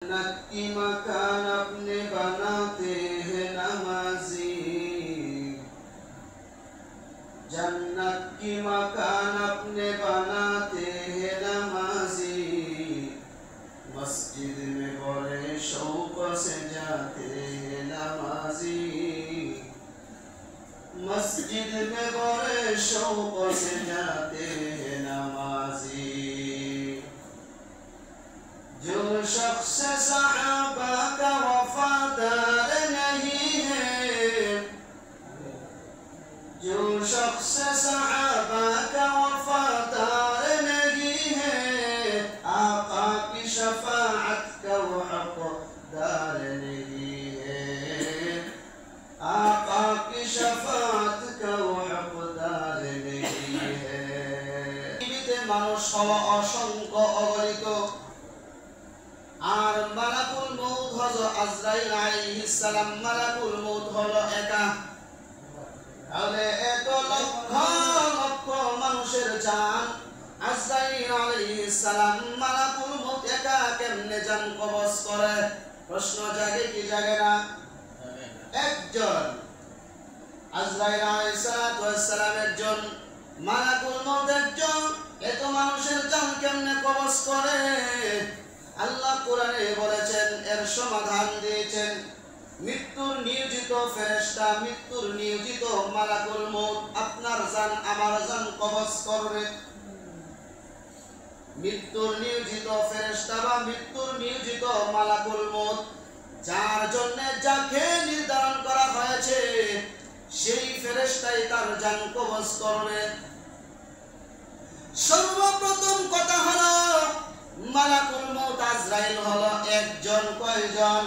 जन्नत की मकान अपने बनाते हैं नमाजी, जन्नत की मकान अपने बनाते हैं नमाजी, मस्जिद में बड़े शौक से जाते हैं नमाजी, मस्जिद में बड़े शौक से जाते हैं नमाजी। जो शख्स सहाबा का वफादार नहीं है, जो शख्स सहाबा का वफादार नहीं है, आका की शफाअत का वो हकदार नहीं है, आका की शफाअत का वो हकदार नहीं है। पृথিবীতে মানুষ হলো অসংখ্য অগণিত, আর মালাকুল মউত হলো আজরাইল আলাইহিস সালাম, মালাকুল মউত হলো একা। তাহলে এত লক্ষ লক্ষ মানুষের জান আজরাইল আলাইহিস সালাম, মালাকুল মউত একা কেমনে জান কবজ করে? প্রশ্ন জাগে কি জাগে না? একজন আজরাইল আলাইহিস সালাম একজন, মালাকুল মউত একজন, এত মানুষের জান কেমনে কবজ করে? আল্লাহ কোরআনে বলেছেন, এর সমাধান দিয়েছেন। মৃত্যুর নিয়োজিত ফেরেশতা, মৃত্যুর নিয়োজিত মালাকুল মউত আপনার জান আমার জান কবজ করবে। মৃত্যুর নিয়োজিত ফেরেশতা বা মৃত্যুর নিয়োজিত মালাকুল মউত, যার জন্য যাকে নির্ধারণ করা হয়েছে সেই ফেরেশতাই তার জান কবজ করবে। সর্বপ্রথম কথা হলো মালাকুল মউত আজরাইল হলো একজন। কয়জন?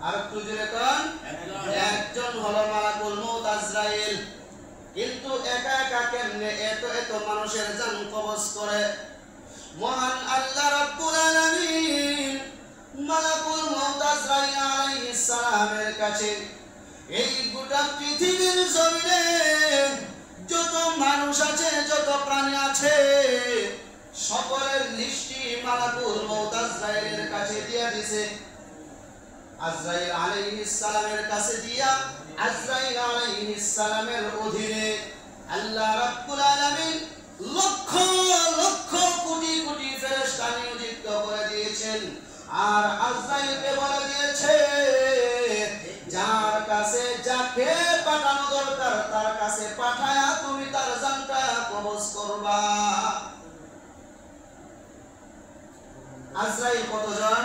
আর একটু জোরে কোন? একজন হলো মালাকুল মউত আজরাইল। কিন্তু একা একা কেমনে এত এত মানুষের জান কবজ করে? মহান আল্লাহ রাব্বুল আলামিন মালাকুল মউত আজরাইল আলাইহিস সালামের কাছে এই গোটা পৃথিবীর জমিনে যত মানুষ আছে, যত প্রাণী আছে, সকলের লিস্টি মালাকুল মউত আজরাইলের কাছে দিয়া দিয়েছে। আজরাইল আলাইহিস সালামের কাছে দিয়া আজরাইল আলাইহিস সালামের অধীনে আল্লাহ রাব্বুল আলামিন লক্ষ লক্ষ কোটি কোটি ফেরেশতা নিয়োজিত করে দিয়েছেন। আর আজরাইলকে বলে দিয়েছে, যার কাছে যাকে পাঠানো দরকার তার কাছে পাঠায়া তুমি তার জানটা কবজ করবা। আজরাইল কতজন?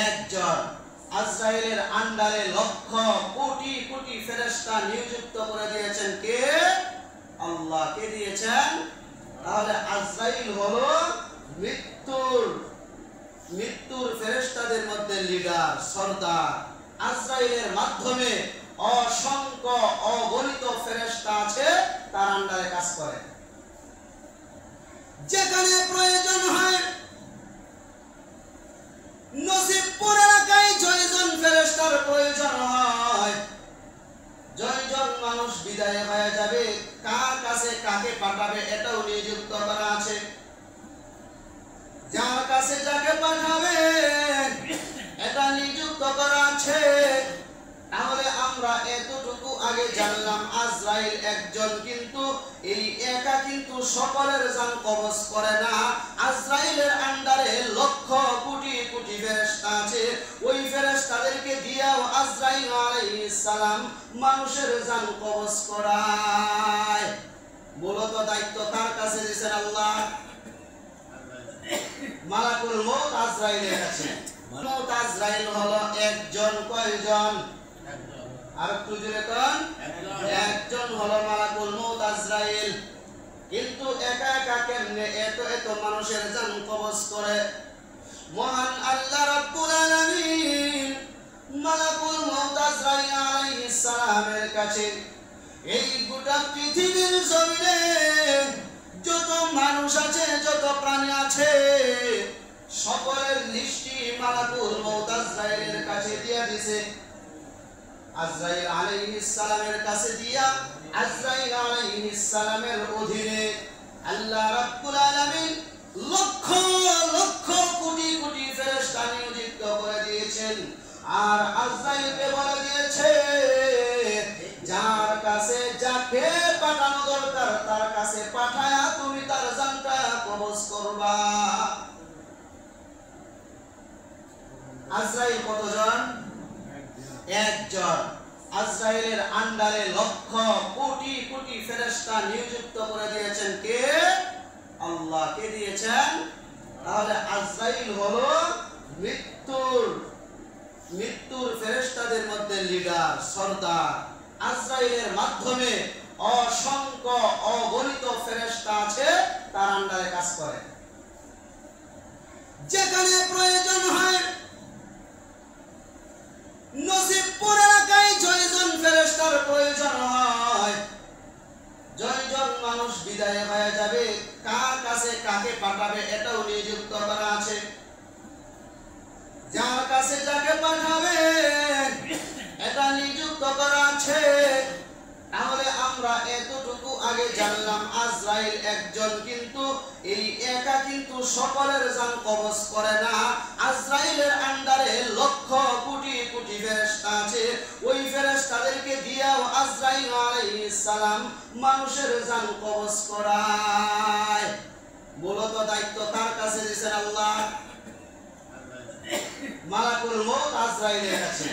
একজন। আজরাইলের আন্ডারে লক্ষ কোটি কোটি ফেরেশতা নিযুক্ত করে দিয়েছেন কে? আল্লাহ। কে দিয়েছেন? তাহলে আজরাইল হলো মৃত্যুর ফেরেশতাদের মধ্যে লিডার, সর্দার। আজরাইলের মাধ্যমে অসংখ্য অগণিত ফেরেশতা আছে, তার আন্ডারে কাজ করে। যেখানে প্রয়োজন হয়, নসিবপুর এলাকায় জয়জন ফেরেশতার প্রয়োজন হয়, জয়জন মানুষ বিদায় হয়ে যাবে, কার কাছে কাকে পাঠাবে এটাও নিযুক্ত করা আছে। যার কাছে যাকে পাঠাবে এটা নিযুক্ত করা আছে। তাহলে আমরা এতটুকু আগে জানলাম আজরাইল একজন, কিন্তু এই একা কিন্তু সকলের জান কবজ করে না। আজরাইলের আন্ডারে লক্ষ কোটি কোটি ফেরেশতা আছে, ওই ফেরেশতাদেরকে দিয়েও আজরাইল আলাইহিস সালাম মানুষের জান কবজ করায়। মূলত দায়িত্ব কার কাছে দিয়েছেন আল্লাহ? মালাকুল মউত আজরাইলের কাছে। মউত আজরাইল হলো একজন। কয়জন? আর একটু জোরে কোন? একজন হলো মালাকুল মউত আজরাইল। কিন্তু একা একা কেমনে এত এত মানুষের জান কবজ করে? মহান আল্লাহ রাব্বুল আলামিন মালাকুল মউত আজরাইল আলাইহিস সালামের কাছে এই গোটা পৃথিবীর জমিনে যত মানুষ আছে, যত প্রাণী আছে, সকলের লিস্টি মালাকুল মউত আজরাইলের কাছে দিয়া দিয়েছে। আজরাইল আলাইহিস সালামের কাছে দিয়া আজরাইল আলাইহিস সালামের অধীনে আল্লাহ রাব্বুল আলামিন লক্ষ লক্ষ কোটি কোটি ফেরেশতা দিয়েছেন আর আজরাইলকে বলে দিয়েছে যার কাছে যাকে পাঠানো দরকার তার কাছে পাঠায়া তুমি তার জানটা কবজ করবা। আজরাইল কতজন? একজন। আজরাইলের আন্ডারে লক্ষ কোটি কোটি ফেরেশতা নিযুক্ত করে দিয়েছেন কে? আল্লাহ। কে দিয়েছেন? তাহলে আজরাইল হলো মৃত্যুর ফেরেশতাদের মধ্যে লিডার, সর্দার। আজরাইলের মাধ্যমে অসংখ্য অগণিত ফেরেশতা আছে তার আন্ডারে কাজ করে। যেখানে প্রয়োজন হয় নসিবপুর এলাকায় জয়জন ফেরেশতার প্রয়োজন হয়, জয়জন মানুষ বিদায় হয়ে যাবে, কার কাছে কাকে পাঠাবে এটাও নিযুক্ত করা আছে। যার কাছে যাকে পাঠাবে এটা নিযুক্ত করা আছে। তাহলে আমরা এতটুকু আগে জানলাম আজরাইল একজন, কিন্তু এই একা কিন্তু সকলের জান কবজ করে না। আজরাইলের আন্ডারে লক্ষ কোটি কোটি ফেরেশতা আছে। ওই ফেরেশতাদেরকে দিয়েও আজরাইল আলাইহিস সালাম মানুষের জান কবজ করায়। মূলত দায়িত্ব তার কাছে দিয়েছেন আল্লাহ। মালাকুল মউত আজরাইলের কাছে।